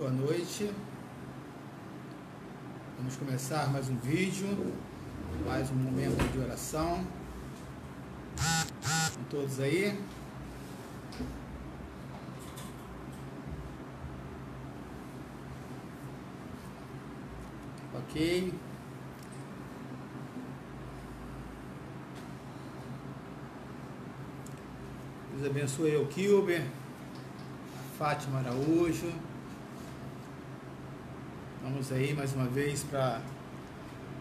boa noite. Vamos começar mais um vídeo, mais um momento de oração. Com todos aí. Ok. Deus abençoe o Kilber, Fátima Araújo. Vamos aí mais uma vez para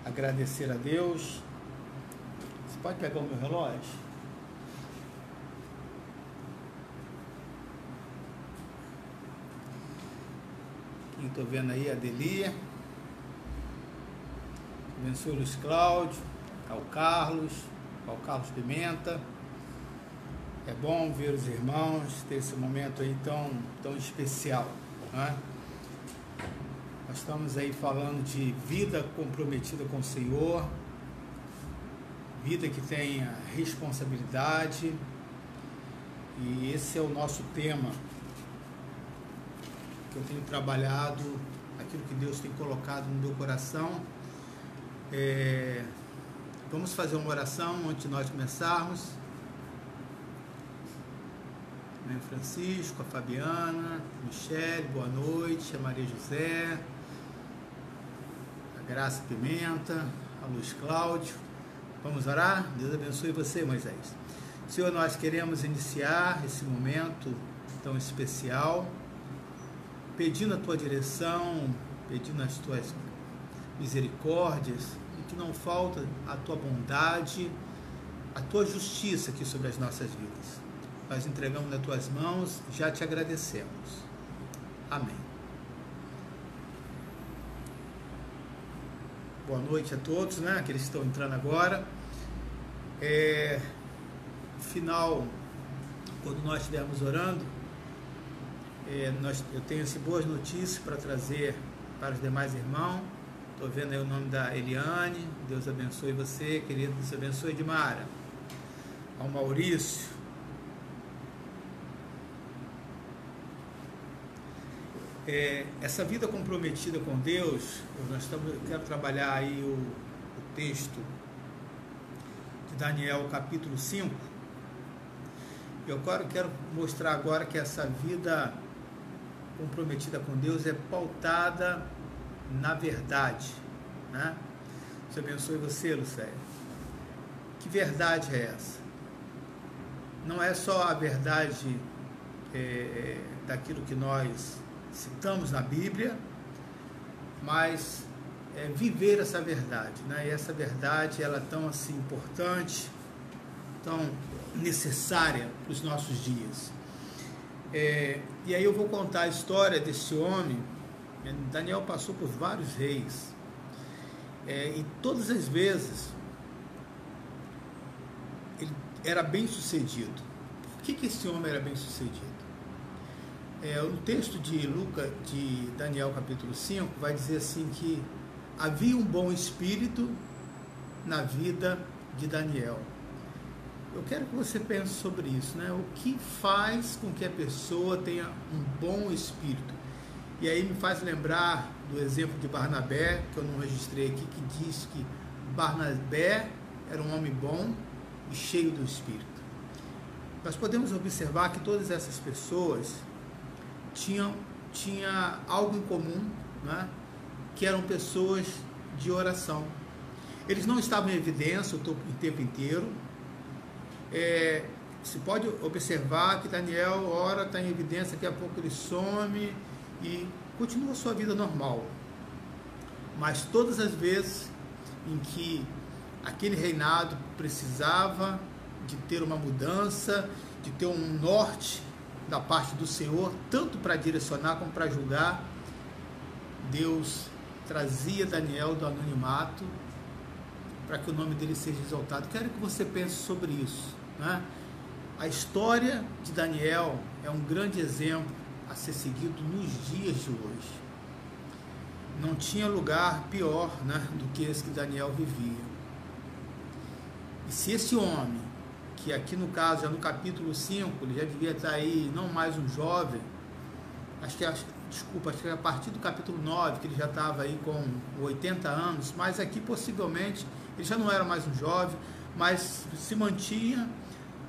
agradecer a Deus. Você pode pegar o meu relógio? Quem estou vendo aí, a Delia. Abençoe o Luiz Cláudio, ao Carlos Pimenta. É bom ver os irmãos, ter esse momento aí tão especial, né? Nós estamos aí falando de vida comprometida com o Senhor, vida que tem responsabilidade, e esse é o nosso tema, que eu tenho trabalhado, aquilo que Deus tem colocado no meu coração. Vamos fazer uma oração antes de nós começarmos. Francisco, a Fabiana, Michele, boa noite, a Maria José, a Graça Pimenta, a Luiz Cláudio. Vamos orar? Deus abençoe você, Moisés. Senhor, nós queremos iniciar esse momento tão especial, pedindo a tua direção, pedindo as tuas misericórdias, e que não falta a tua bondade, a tua justiça aqui sobre as nossas vidas. Nós entregamos nas tuas mãos, já te agradecemos. Amém. Boa noite a todos, né? Aqueles que estão entrando agora. No final, quando nós estivermos orando, eu tenho boas notícias para trazer para os demais irmãos. Estou vendo aí o nome da Eliane. Deus abençoe você, querido. Deus abençoe Edmara. Ao Maurício. Essa vida comprometida com Deus, eu quero trabalhar aí o texto de Daniel, capítulo 5. Eu quero mostrar agora que essa vida comprometida com Deus é pautada na verdade, né? Deus abençoe você, Lucélia. Que verdade é essa? Não é só a verdade daquilo que nós citamos na Bíblia, mas viver essa verdade, né? E essa verdade, ela é tão assim importante, tão necessária para os nossos dias. E aí eu vou contar a história desse homem. Daniel passou por vários reis, e todas as vezes ele era bem sucedido. Por que esse homem era bem sucedido? O texto de Daniel capítulo 5 vai dizer assim que havia um bom espírito na vida de Daniel. Eu quero que você pense sobre isso, né? O que faz com que a pessoa tenha um bom espírito? E aí me faz lembrar do exemplo de Barnabé, que eu não registrei aqui, que diz que Barnabé era um homem bom e cheio do espírito. Nós podemos observar que todas essas pessoas tinha algo em comum, né? Que eram pessoas de oração. Eles não estavam em evidência o tempo inteiro. Você pode observar que Daniel, ora, está em evidência, daqui a pouco ele some e continua a sua vida normal. Mas todas as vezes em que aquele reinado precisava de ter uma mudança, de ter um norte da parte do Senhor, tanto para direcionar como para julgar, Deus trazia Daniel do anonimato para que o nome dele seja exaltado. Quero que você pense sobre isso, né? A história de Daniel é um grande exemplo a ser seguido nos dias de hoje. Não tinha lugar pior, né, do que esse que Daniel vivia. E se esse homem, que aqui no caso, já no capítulo 5, ele já devia estar aí, não mais um jovem, acho que desculpa, acho que a partir do capítulo 9, que ele já estava aí com 80 anos, mas aqui possivelmente ele já não era mais um jovem, mas se mantinha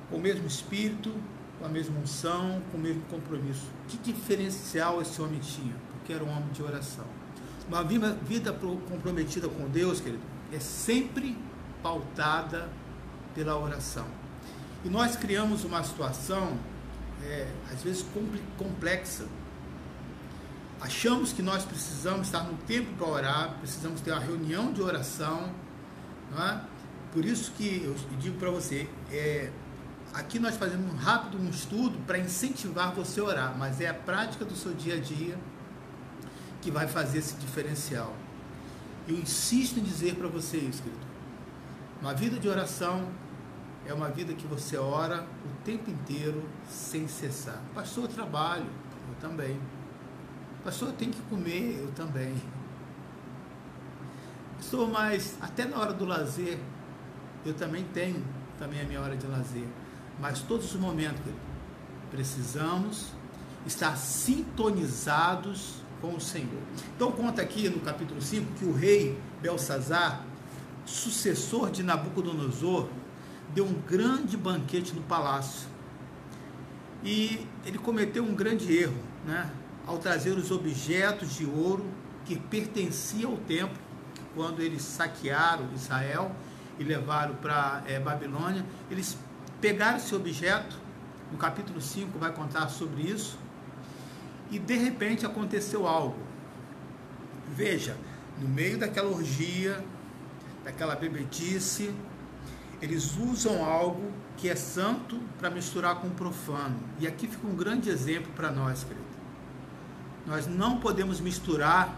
com o mesmo espírito, com a mesma unção, com o mesmo compromisso. Que diferencial esse homem tinha? Porque era um homem de oração. Uma vida comprometida com Deus, querido, é sempre pautada pela oração. E nós criamos uma situação, às vezes complexa. Achamos que nós precisamos estar no tempo para orar, precisamos ter uma reunião de oração, não é? Por isso que eu digo para você, aqui nós fazemos um estudo para incentivar você a orar, mas é a prática do seu dia a dia que vai fazer esse diferencial. Eu insisto em dizer para você isso, querido. Uma vida de oração é uma vida que você ora o tempo inteiro, sem cessar. Pastor, eu trabalho, eu também. Pastor, eu tenho que comer, eu também. Pastor, mas até na hora do lazer, eu também tenho a minha hora de lazer. Mas todos os momentos, precisamos estar sintonizados com o Senhor. Então conta aqui no capítulo 5 que o rei Belsazar, sucessor de Nabucodonosor, deu um grande banquete no palácio. E ele cometeu um grande erro, né? Ao trazer os objetos de ouro que pertenciam ao templo, quando eles saquearam Israel e levaram para Babilônia, eles pegaram esse objeto, no capítulo 5 vai contar sobre isso, e de repente aconteceu algo. Veja, no meio daquela orgia, daquela bebedice, eles usam algo que é santo para misturar com o profano. E aqui fica um grande exemplo para nós, querido. Nós não podemos misturar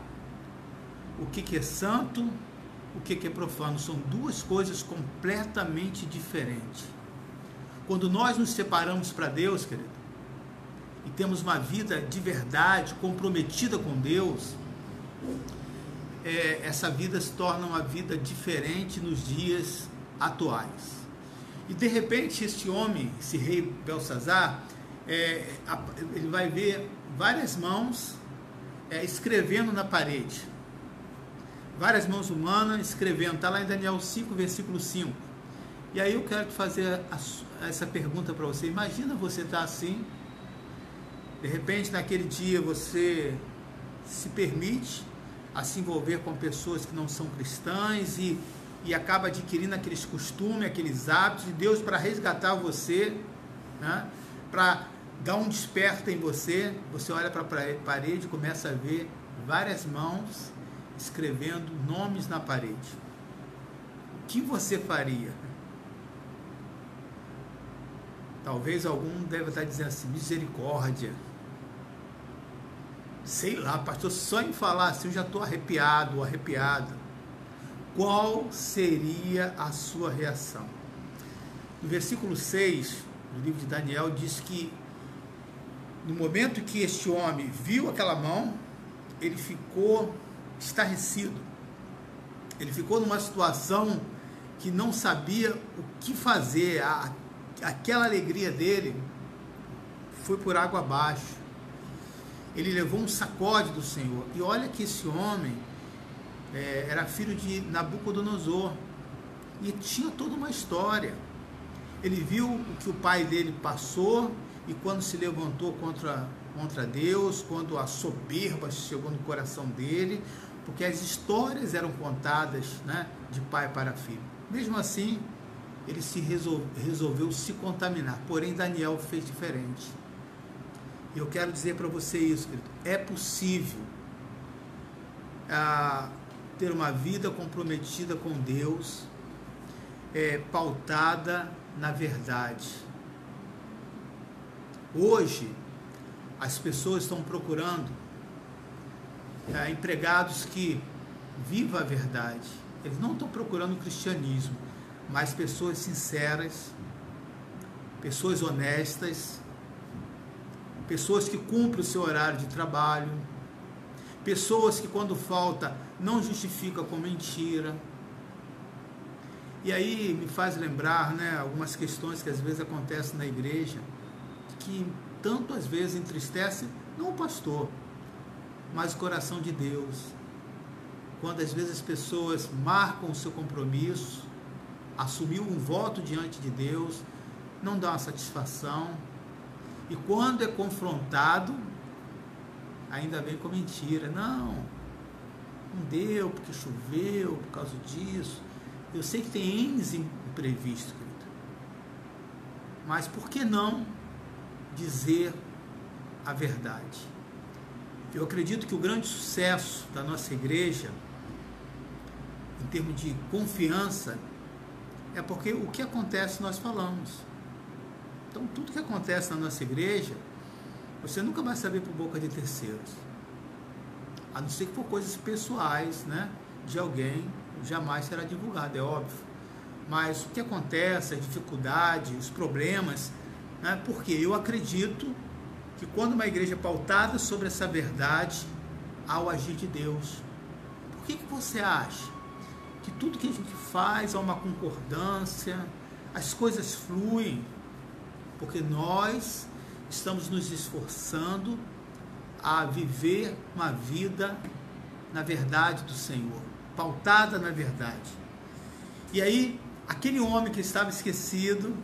o que é santo, o que é profano. São duas coisas completamente diferentes. Quando nós nos separamos para Deus, querido, e temos uma vida de verdade, comprometida com Deus, essa vida se torna uma vida diferente nos dias atuais. E de repente esse homem, esse rei Belsazar, ele vai ver várias mãos escrevendo na parede. Várias mãos humanas escrevendo. Está lá em Daniel 5, versículo 5. E aí eu quero te fazer essa pergunta para você. Imagina você estar assim, de repente naquele dia você se permite a se envolver com pessoas que não são cristãs e acaba adquirindo aqueles costumes, aqueles hábitos de Deus para resgatar você, né? Para dar um desperta em você. Você olha para a parede e começa a ver várias mãos escrevendo nomes na parede. O que você faria? Talvez algum deve estar dizendo assim, misericórdia. Sei lá, pastor, só em falar assim eu já estou arrepiado ou arrepiada. Qual seria a sua reação? No versículo 6 do livro de Daniel diz que no momento que este homem viu aquela mão, ele ficou estarrecido. Ele ficou numa situação que não sabia o que fazer. Aquela alegria dele foi por água abaixo. Ele levou um sacode do Senhor. E olha que esse homem era filho de Nabucodonosor e tinha toda uma história. Ele viu o que o pai dele passou e quando se levantou contra Deus, quando a soberba chegou no coração dele, porque as histórias eram contadas, né, de pai para filho. Mesmo assim, ele resolveu se contaminar. Porém, Daniel fez diferente. E eu quero dizer para você isso, querido. É possível ter uma vida comprometida com Deus, pautada na verdade. Hoje, as pessoas estão procurando empregados que vivam a verdade. Eles não estão procurando o cristianismo, mas pessoas sinceras, pessoas honestas, pessoas que cumprem o seu horário de trabalho, pessoas que quando falta não justifica com mentira. E aí me faz lembrar, né, algumas questões que às vezes acontecem na igreja, que tanto às vezes entristecem, não o pastor, mais o coração de Deus. Quando às vezes as pessoas marcam o seu compromisso, assumiu um voto diante de Deus, não dá uma satisfação, e quando é confrontado, ainda vem com mentira. Não deu porque choveu, por causa disso. Eu sei que tem N imprevisto, querido, mas por que não dizer a verdade? Eu acredito que o grande sucesso da nossa igreja, em termos de confiança, é porque o que acontece nós falamos. Então, tudo que acontece na nossa igreja, você nunca vai saber por boca de terceiros, a não ser que for coisas pessoais, né, de alguém, jamais será divulgado, é óbvio. Mas o que acontece, a dificuldade, os problemas, né, porque eu acredito que quando uma igreja é pautada sobre essa verdade, há o agir de Deus. Por que você acha que tudo que a gente faz há uma concordância, as coisas fluem? Porque nós estamos nos esforçando a viver uma vida na verdade do Senhor, pautada na verdade. E aí, aquele homem que estava esquecido,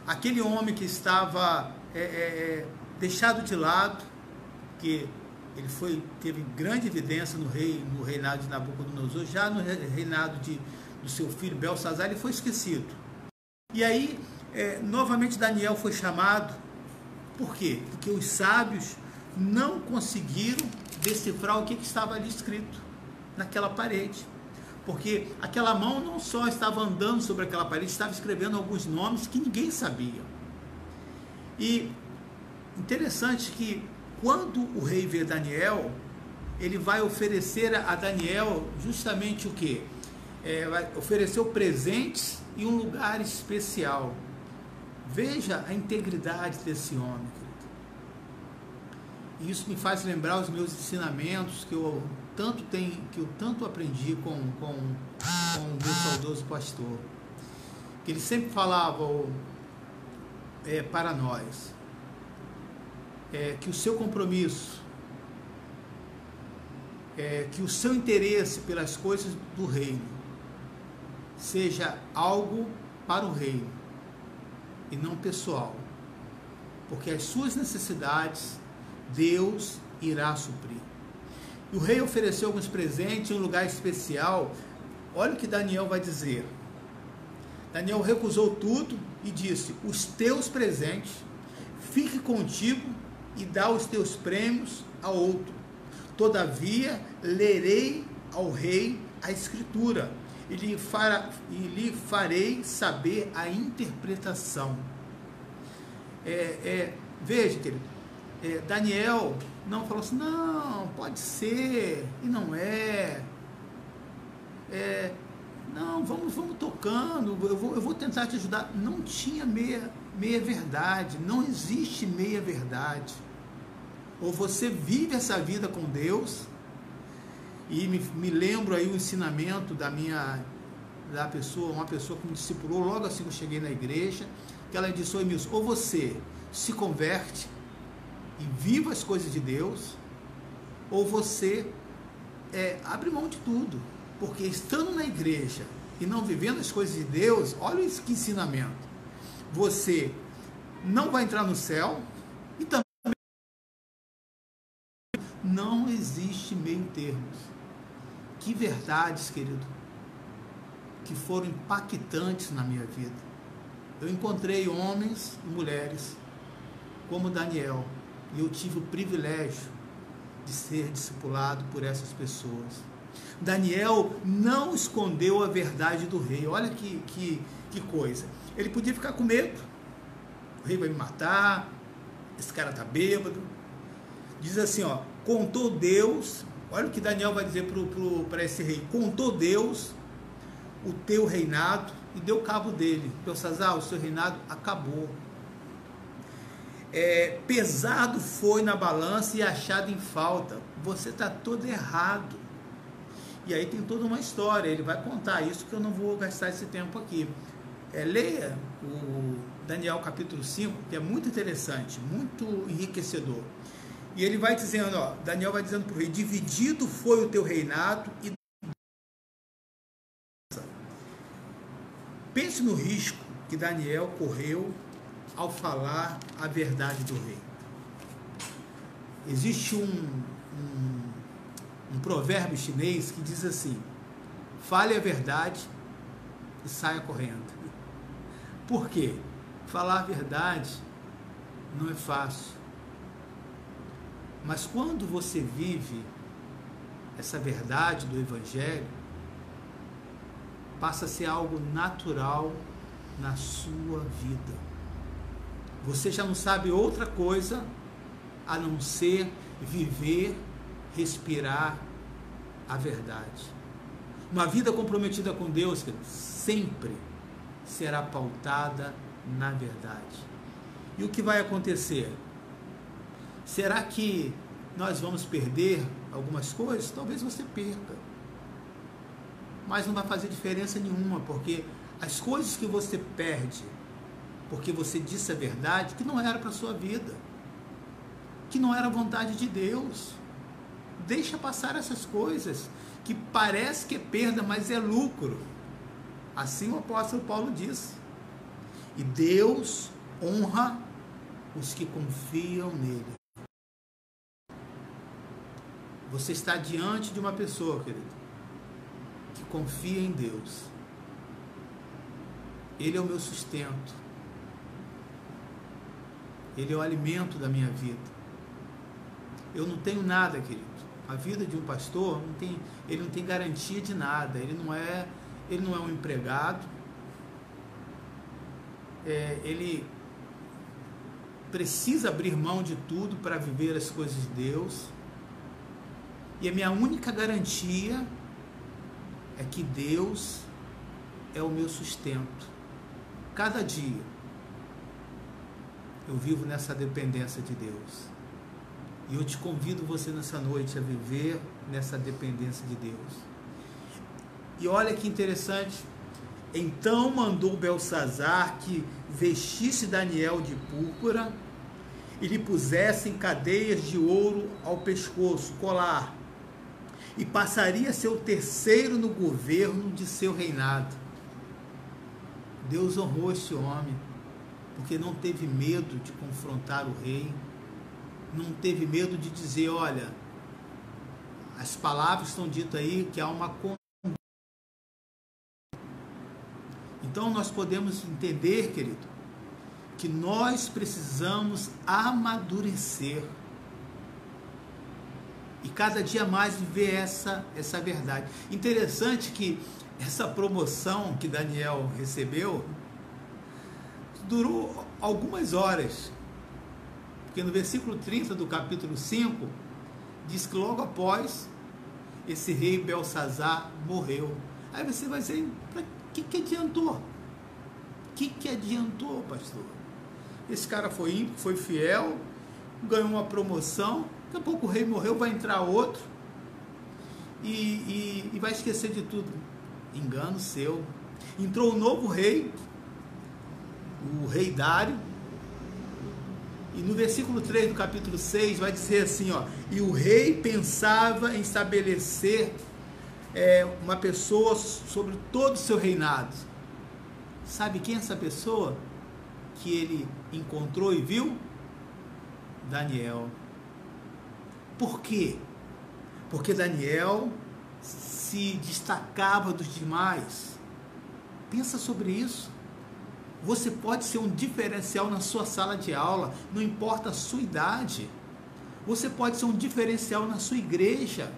aquele homem que estava deixado de lado, que ele teve grande evidência no reinado de Nabucodonosor, já no reinado do seu filho Belsazar, ele foi esquecido. E aí, novamente Daniel foi chamado. Por quê? Porque os sábios não conseguiram decifrar o que estava ali escrito naquela parede. Porque aquela mão não só estava andando sobre aquela parede, estava escrevendo alguns nomes que ninguém sabia. E interessante que quando o rei vê Daniel, ele vai oferecer a Daniel justamente o quê? Vai oferecer presentes e um lugar especial. Veja a integridade desse homem, querido. E isso me faz lembrar os meus ensinamentos que eu tanto aprendi com o meu saudoso pastor. Que ele sempre falava para nós que o seu compromisso, que o seu interesse pelas coisas do reino seja algo para o reino e não pessoal, porque as suas necessidades Deus irá suprir. E o rei ofereceu alguns presentes em um lugar especial. Olha o que Daniel vai dizer. Daniel recusou tudo e disse: os teus presentes fique contigo e dá os teus prêmios a outro. Todavia lerei ao rei a escritura e lhe farei saber a interpretação. Veja, querido, Daniel não falou assim: não, pode ser, e não não, vamos tocando, eu vou tentar te ajudar. Não tinha meia verdade, não existe meia verdade. Ou você vive essa vida com Deus, e me lembro aí o ensinamento uma pessoa que me discipulou logo assim que eu cheguei na igreja, que ela disse: ô Emilson, ou você se converte e viva as coisas de Deus, ou você abre mão de tudo, porque estando na igreja e não vivendo as coisas de Deus, olha isso, que ensinamento, você não vai entrar no céu e também não existe meio termos. Que verdades, querido, que foram impactantes na minha vida. Eu encontrei homens e mulheres como Daniel, e eu tive o privilégio de ser discipulado por essas pessoas. Daniel não escondeu a verdade do rei. Olha que coisa. Ele podia ficar com medo. O rei vai me matar, esse cara está bêbado. Diz assim, contou Deus, olha o que Daniel vai dizer para esse rei: contou Deus o teu reinado e deu cabo dele. Belsazar, o seu reinado acabou. Pesado foi na balança e achado em falta. Você está todo errado. E aí tem toda uma história, ele vai contar isso, que eu não vou gastar esse tempo aqui. Leia o Daniel capítulo 5, que é muito interessante, muito enriquecedor. E ele vai dizendo, ó, Daniel vai dizendo para o rei, dividido foi o teu reinado e... Pense no risco que Daniel correu ao falar a verdade do rei. Existe um provérbio chinês que diz assim, fale a verdade e saia correndo. Por quê? Falar a verdade não é fácil. Mas quando você vive essa verdade do Evangelho, passa a ser algo natural na sua vida. Você já não sabe outra coisa a não ser viver, respirar a verdade. Uma vida comprometida com Deus sempre será pautada na verdade. E o que vai acontecer? Será que nós vamos perder algumas coisas? Talvez você perca. Mas não vai fazer diferença nenhuma, porque as coisas que você perde, porque você disse a verdade, que não era para a sua vida, que não era a vontade de Deus. Deixa passar essas coisas, que parece que é perda, mas é lucro. Assim o apóstolo Paulo disse. E Deus honra os que confiam nele. Você está diante de uma pessoa, querido, que confia em Deus. Ele é o meu sustento. Ele é o alimento da minha vida. Eu não tenho nada, querido. A vida de um pastor, ele não tem garantia de nada. Ele não é um empregado. Ele precisa abrir mão de tudo para viver as coisas de Deus. E a minha única garantia é que Deus é o meu sustento. Cada dia eu vivo nessa dependência de Deus. E eu te convido você nessa noite a viver nessa dependência de Deus. E olha que interessante. Então mandou Beltsazar que vestisse Daniel de púrpura e lhe pusessem cadeias de ouro ao pescoço, colar, e passaria a ser o terceiro no governo de seu reinado. Deus honrou esse homem, porque não teve medo de confrontar o rei, não teve medo de dizer, olha, as palavras estão ditas aí que há uma... Então nós podemos entender, querido, que nós precisamos amadurecer e cada dia mais viver essa verdade. Interessante que essa promoção que Daniel recebeu durou algumas horas, porque no versículo 30 do capítulo 5 diz que logo após esse rei Beltsazar morreu. Aí você vai dizer, que adiantou? O que adiantou, pastor? Esse cara foi ímpio, foi fiel, ganhou uma promoção, daqui a pouco o rei morreu, vai entrar outro e vai esquecer de tudo. Engano seu. Entrou um novo rei, o rei Dário, e no versículo 3 do capítulo 6 vai dizer assim, ó, e o rei pensava em estabelecer uma pessoa sobre todo o seu reinado. Sabe quem é essa pessoa que ele encontrou e viu? Daniel. Por quê? Porque Daniel se destacava dos demais. Pensa sobre isso. Você pode ser um diferencial na sua sala de aula, não importa a sua idade. Você pode ser um diferencial na sua igreja.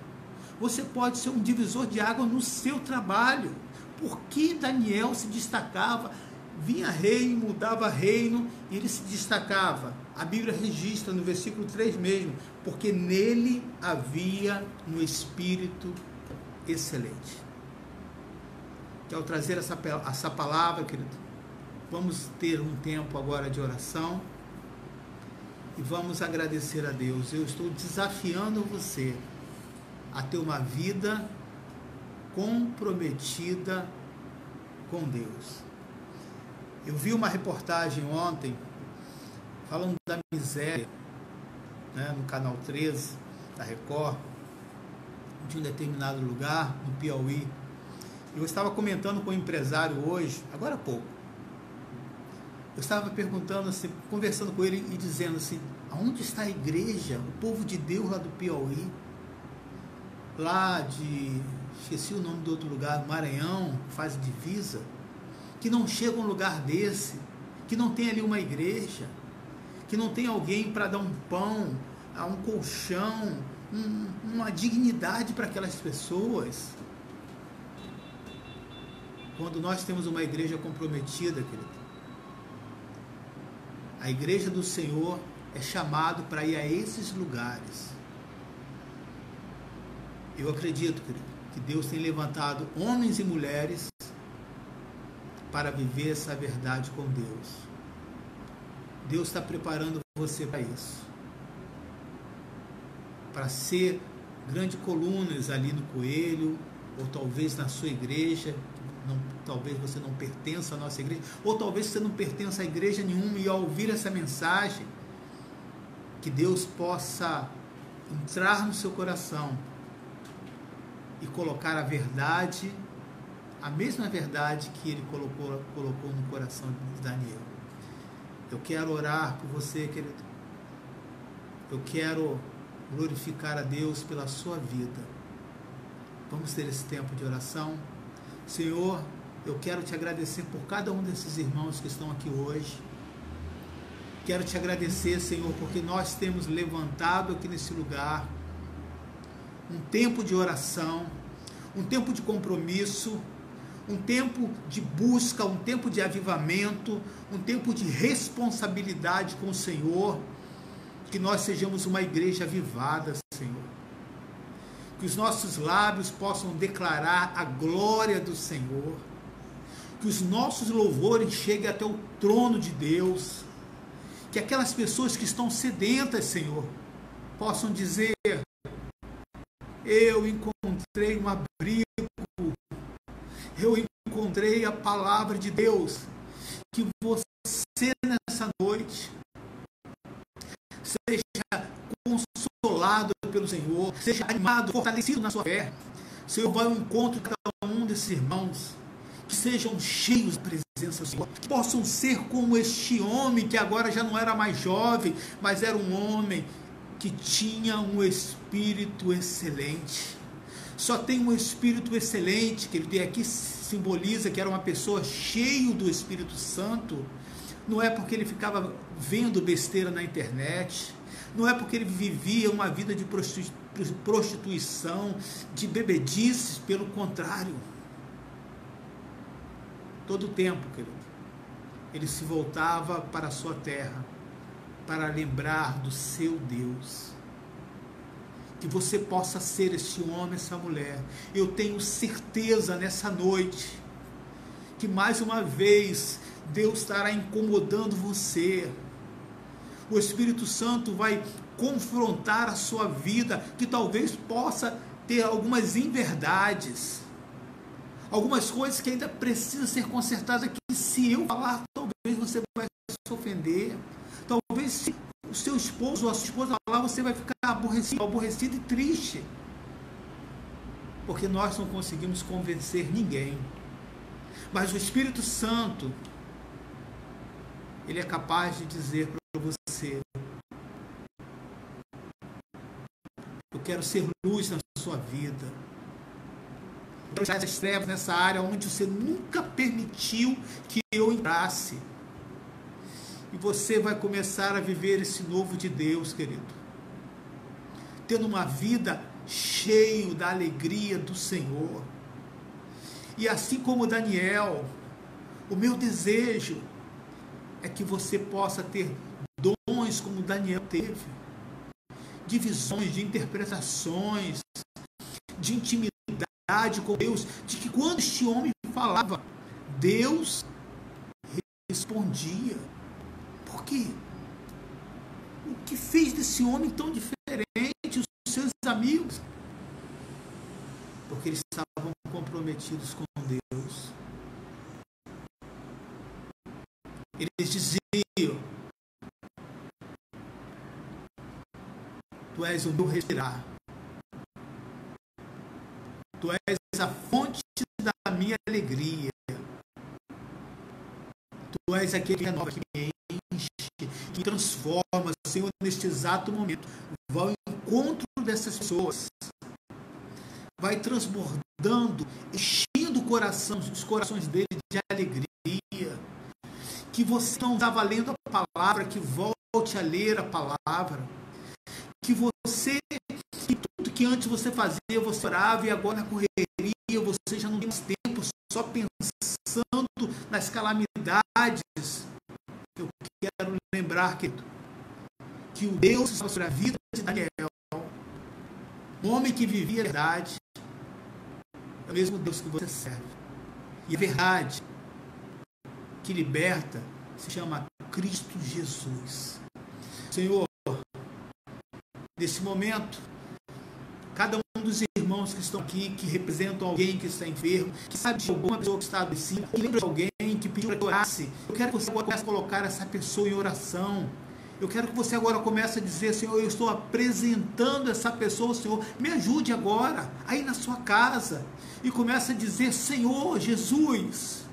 Você pode ser um divisor de água no seu trabalho. Por que Daniel se destacava? Vinha rei, mudava reino, e ele se destacava. A Bíblia registra no versículo 3 mesmo, porque nele havia um espírito excelente. Quero trazer essa palavra, querido. Vamos ter um tempo agora de oração e vamos agradecer a Deus. Eu estou desafiando você a ter uma vida comprometida com Deus. Eu vi uma reportagem ontem falando da miséria né, no canal 13 da Record, de um determinado lugar, no Piauí. Eu estava comentando com um empresário hoje, agora há pouco. Eu estava perguntando assim, conversando com ele e dizendo assim, aonde está a igreja, o povo de Deus lá do Piauí, lá de, esqueci o nome do outro lugar, Maranhão, faz divisa, que não chega a um lugar desse, que não tem ali uma igreja, que não tem alguém para dar um pão, um colchão, uma dignidade para aquelas pessoas. Quando nós temos uma igreja comprometida, querido, a igreja do Senhor é chamado para ir a esses lugares. Eu acredito, querido, que Deus tem levantado homens e mulheres para viver essa verdade com Deus. Deus está preparando você para isso. Para ser grande colunas ali no Coelho, ou talvez na sua igreja, talvez você não pertença à nossa igreja, ou talvez você não pertença a igreja nenhuma, e ao ouvir essa mensagem, que Deus possa entrar no seu coração e colocar a verdade, a mesma verdade que Ele colocou no coração de Daniel. Eu quero orar por você, querido. Eu quero glorificar a Deus pela sua vida. Vamos ter esse tempo de oração. Senhor, eu quero te agradecer por cada um desses irmãos que estão aqui hoje. Quero te agradecer, Senhor, porque nós temos levantado aqui nesse lugar um tempo de oração, um tempo de compromisso, um tempo de busca, um tempo de avivamento, um tempo de responsabilidade com o Senhor. Que nós sejamos uma igreja avivada, Senhor. Que os nossos lábios possam declarar a glória do Senhor. Que os nossos louvores cheguem até o trono de Deus. Que aquelas pessoas que estão sedentas, Senhor, possam dizer: eu encontrei um abrigo, eu encontrei a palavra de Deus. Que você nessa noite seja consolado pelo Senhor, seja animado, fortalecido na sua fé. Senhor, vai ao encontro de cada um desses irmãos, que sejam cheios da presença do Senhor, que possam ser como este homem que agora já não era mais jovem, mas era um homem que tinha um espírito excelente. Só tem um espírito excelente, que ele aqui simboliza que era uma pessoa cheia do Espírito Santo. Não é porque ele ficava vendo besteira na internet, não é porque ele vivia uma vida de prostituição, de bebedices, pelo contrário. Todo o tempo, querido, ele se voltava para a sua terra, para lembrar do seu Deus. Que você possa ser esse homem, essa mulher. Eu tenho certeza nessa noite, que mais uma vez Deus estará incomodando você. O Espírito Santo vai confrontar a sua vida, que talvez possa ter algumas inverdades, algumas coisas que ainda precisam ser consertadas, que se eu falar, talvez você vai se ofender. Talvez se o seu esposo ou a sua esposa falar, você vai ficar aborrecido e triste. Porque nós não conseguimos convencer ninguém. Mas o Espírito Santo, ele é capaz de dizer para você: eu quero ser luz na sua vida. Eu quero tirar as trevas nessa área onde você nunca permitiu que eu entrasse. E você vai começar a viver esse novo de Deus, querido. Tendo uma vida cheia da alegria do Senhor. E assim como Daniel, o meu desejo é que você possa ter dons como Daniel teve. De visões, de interpretações, de intimidade com Deus. De que quando este homem falava, Deus respondia. Por quê? O que fez desse homem tão diferente, os seus amigos? Porque eles estavam comprometidos com Deus. Eles diziam: Tu és o meu respirar. Tu és a fonte da minha alegria. Tu és aquele que renova, que me enche, que me transforma, Senhor, neste exato momento. Vai ao encontro dessas pessoas. Vai transbordando, enchendo os corações deles de alegria. Que você não estava lendo a palavra, que volte a ler a palavra. Que você, que tudo que antes você fazia, você orava, e agora na correria, você já não tem mais tempo, só pensando nas calamidades. Eu quero lembrar, querido, que o Deus sobre a vida de Daniel, o homem que vivia a verdade, é o mesmo Deus que você serve. E a verdade que liberta se chama Cristo Jesus. Senhor, nesse momento, cada um dos irmãos que estão aqui, que representam alguém que está enfermo, que sabe de alguma pessoa que está adoecida, que lembra de alguém que pediu para que orasse, eu quero que você agora comece a colocar essa pessoa em oração. Eu quero que você agora comece a dizer, Senhor, eu estou apresentando essa pessoa, Senhor, me ajude agora, aí na sua casa. E comece a dizer, Senhor Jesus,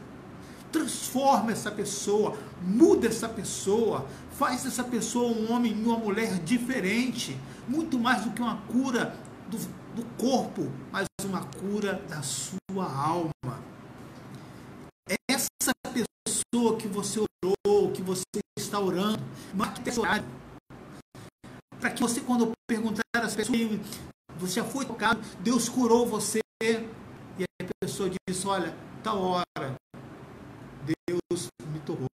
transforma essa pessoa, muda essa pessoa, faz dessa pessoa um homem e uma mulher diferente, muito mais do que uma cura do corpo, mas uma cura da sua alma. Essa pessoa que você orou, que você está orando, marque esse horário, para que você, quando perguntar às pessoas, você já foi tocado, Deus curou você, e a pessoa diz, olha, tal hora, Deus me tocou,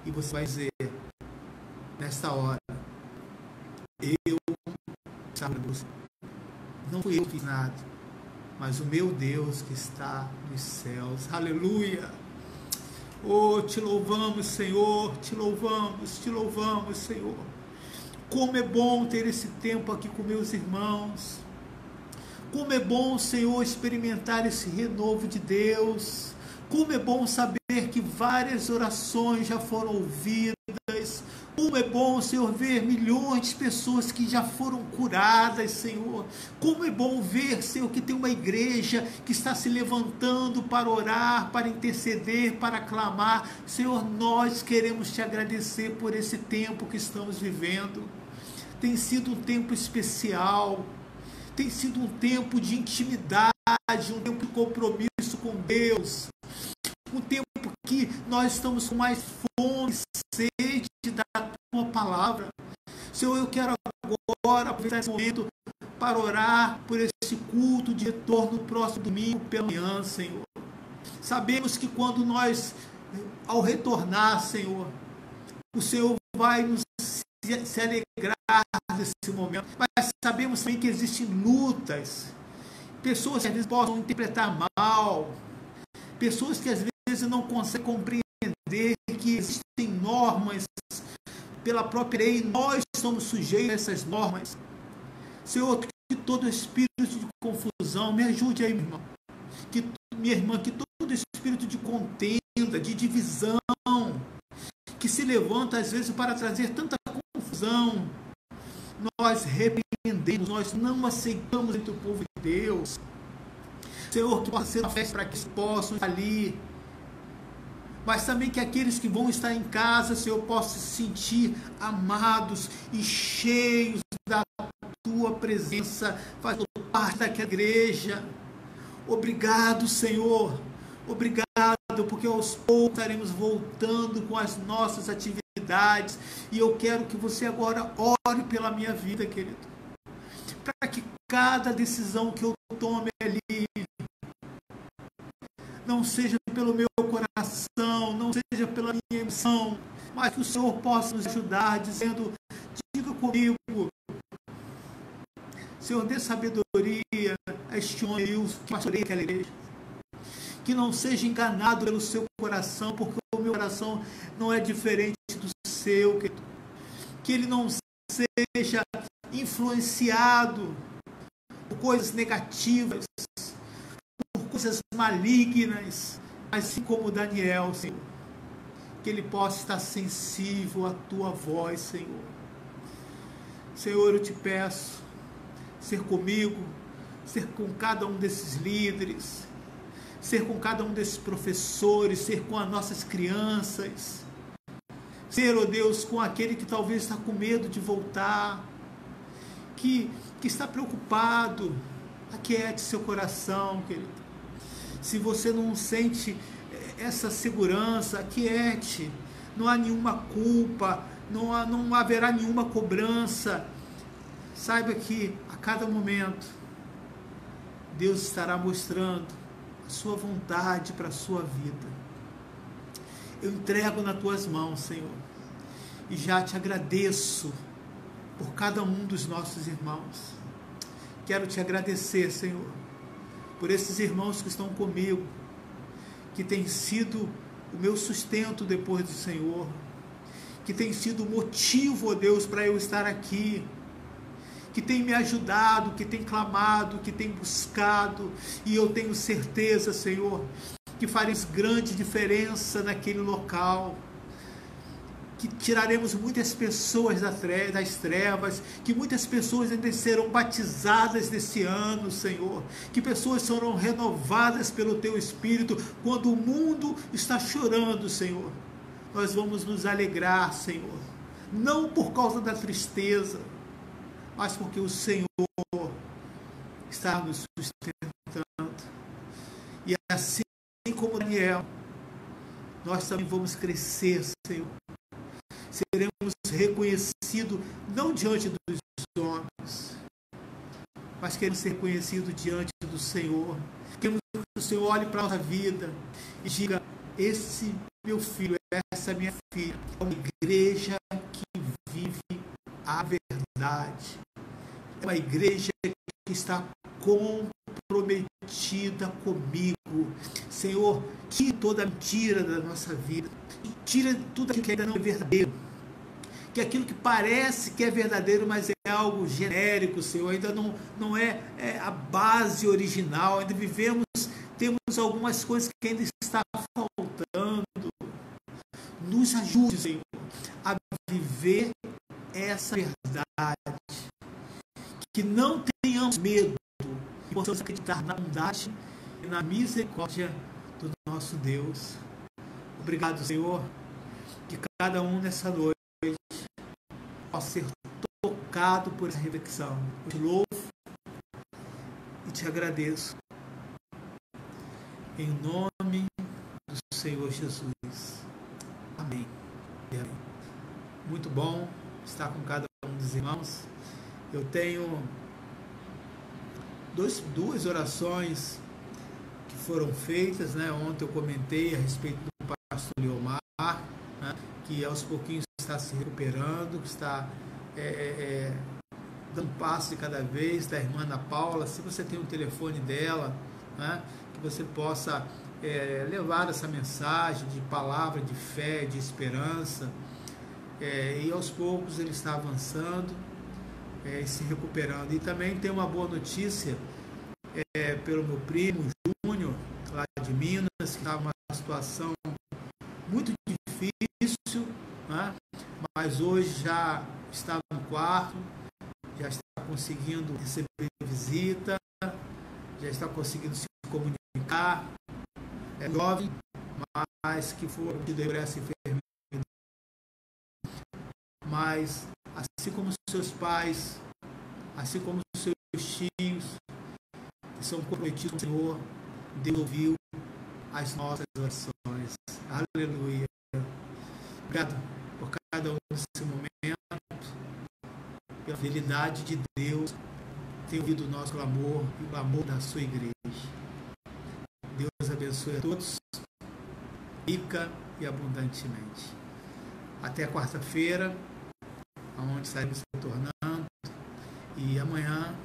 e você vai dizer, nesta hora, eu sabe você, não fui eu que fiz nada, mas o meu Deus que está nos céus, aleluia. Oh, te louvamos, Senhor, te louvamos, Senhor. Como é bom ter esse tempo aqui com meus irmãos. Como é bom, Senhor, experimentar esse renovo de Deus. Como é bom saber que várias orações já foram ouvidas. Como é bom, Senhor, ver milhões de pessoas que já foram curadas, Senhor. Como é bom ver, Senhor, que tem uma igreja que está se levantando para orar, para interceder, para clamar. Senhor, nós queremos te agradecer por esse tempo que estamos vivendo. Tem sido um tempo especial. Tem sido um tempo de intimidade, um tempo de compromisso com Deus. Um tempo que nós estamos com mais fome e sede da tua palavra. Senhor, eu quero agora aproveitar esse momento para orar por esse culto de retorno no próximo domingo pela manhã, Senhor. Sabemos que quando nós, ao retornar, Senhor, o Senhor vai nos se alegrar desse momento, mas sabemos também que existem lutas, pessoas que às vezes possam interpretar mal, pessoas que às vezes não conseguem compreender que existem normas pela própria lei, nós somos sujeitos a essas normas. Senhor, que todo espírito de confusão, me ajude aí, minha irmã, que todo espírito de contenda, de divisão, que se levanta às vezes para trazer tanta confusão, nós repreendemos, nós não aceitamos entre o povo de Deus. Senhor, que possa ser uma festa para que eles possam estar ali, mas também que aqueles que vão estar em casa, Senhor, possam se sentir amados e cheios da tua presença, fazendo parte daquela igreja. Obrigado, Senhor, obrigado, porque aos poucos estaremos voltando com as nossas atividades, e eu quero que você agora ore pela minha vida, querido, para que cada decisão que eu tome ali não seja pelo meu coração, não seja pela minha emoção, mas que o Senhor possa nos ajudar, dizendo, diga comigo, Senhor, dê sabedoria a este homem que pastoreia aquela igreja, que não seja enganado pelo seu coração, porque o meu coração não é diferente do seu, que ele não seja influenciado por coisas negativas, por coisas malignas, assim como Daniel, Senhor, que ele possa estar sensível à tua voz, Senhor. Senhor, eu te peço, ser comigo, ser com cada um desses líderes, ser com cada um desses professores, ser com as nossas crianças, ser, ó Deus, com aquele que talvez está com medo de voltar, que está preocupado. Aquiete seu coração, querido. Se você não sente essa segurança, aquiete. Não há nenhuma culpa, não haverá nenhuma cobrança. Saiba que a cada momento Deus estará mostrando a sua vontade para a sua vida. Eu entrego nas tuas mãos, Senhor, e já te agradeço por cada um dos nossos irmãos. Quero te agradecer, Senhor, por esses irmãos que estão comigo, que têm sido o meu sustento depois do Senhor, que tem sido o motivo, ó Deus, para eu estar aqui, que tem me ajudado, que tem clamado, que tem buscado, e eu tenho certeza, Senhor, que faremos grande diferença naquele local, que tiraremos muitas pessoas das trevas, que muitas pessoas ainda serão batizadas nesse ano, Senhor, que pessoas serão renovadas pelo Teu Espírito. Quando o mundo está chorando, Senhor, nós vamos nos alegrar, Senhor, não por causa da tristeza, mas porque o Senhor está nos sustentando. E assim como Daniel, nós também vamos crescer, Senhor. Seremos reconhecidos não diante dos homens, mas queremos ser reconhecidos diante do Senhor. Queremos que o Senhor olhe para a nossa vida e diga: esse meu filho, essa minha filha, é uma igreja que vive a verdade. É uma igreja que está comprometida comigo. Senhor, tira toda a mentira da nossa vida. Tira tudo aquilo que ainda não é verdadeiro. Que aquilo que parece que é verdadeiro, mas é algo genérico, Senhor. Ainda não é a base original. Ainda temos algumas coisas que ainda está faltando. Nos ajude, Senhor, a viver essa verdade. Que não tenhamos medo, que possamos acreditar na bondade e na misericórdia do nosso Deus. Obrigado, Senhor, que cada um nessa noite possa ser tocado por essa reflexão. Eu te louvo e te agradeço. Em nome do Senhor Jesus. Amém. Muito bom estar com cada um dos irmãos. Eu tenho duas orações que foram feitas, né? Ontem eu comentei a respeito do pastor Leomar, né? Que aos pouquinhos está se recuperando, que está dando um passo de cada vez, da irmã Ana Paula. Se você tem o telefone dela, né? Que você possa levar essa mensagem de palavra, de fé, de esperança, e aos poucos ele está avançando, se recuperando. E também tem uma boa notícia pelo meu primo Júnior, lá de Minas, que estava numa situação muito difícil, né? Mas hoje já está no quarto, já está conseguindo receber visita, já está conseguindo se comunicar. É jovem, mas que foi por essa enfermidade. Mas assim como os seus pais, assim como os seus tios, que são comprometidos com o Senhor, Deus ouviu as nossas orações. Aleluia. Obrigado por cada um nesse momento, pela fidelidade de Deus, ter ouvido o nosso clamor e o clamor da sua igreja. Deus abençoe a todos, rica e abundantemente. Até quarta-feira, onde estaremos retornando. E amanhã,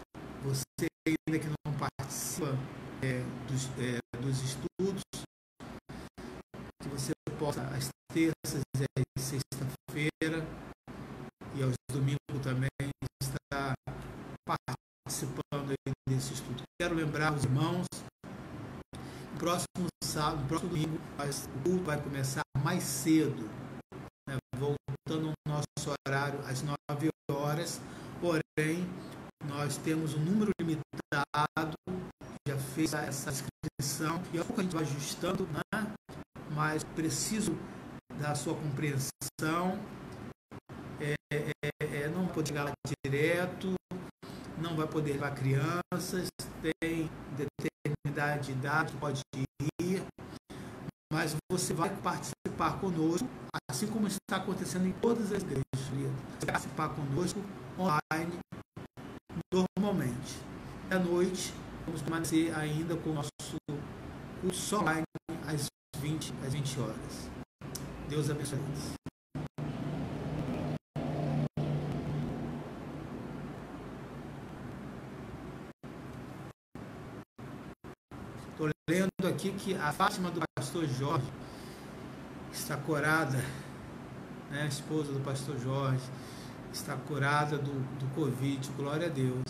você ainda que não participa dos estudos, que você possa, às terças e às sexta-feira e aos domingos também, estar participando desse estudo. Quero lembrar os irmãos, no próximo sábado, no próximo domingo, o culto vai começar mais cedo, né, voltando ao nosso horário às 9 horas, nós temos um número limitado, já fez essa inscrição, e a pouco a gente vai ajustando, né? Mas preciso da sua compreensão. Não vai poder chegar lá direto, não vai poder levar crianças, tem determinada idade que pode ir, mas você vai participar conosco, assim como está acontecendo em todas as igrejas. Você vai participar conosco online, normalmente. À noite, vamos permanecer ainda com o nosso curso online às 20 horas. Deus abençoe. Estou lendo aqui que a Fátima do pastor Jorge está curada, né? A esposa do pastor Jorge está curada do Covid, glória a Deus.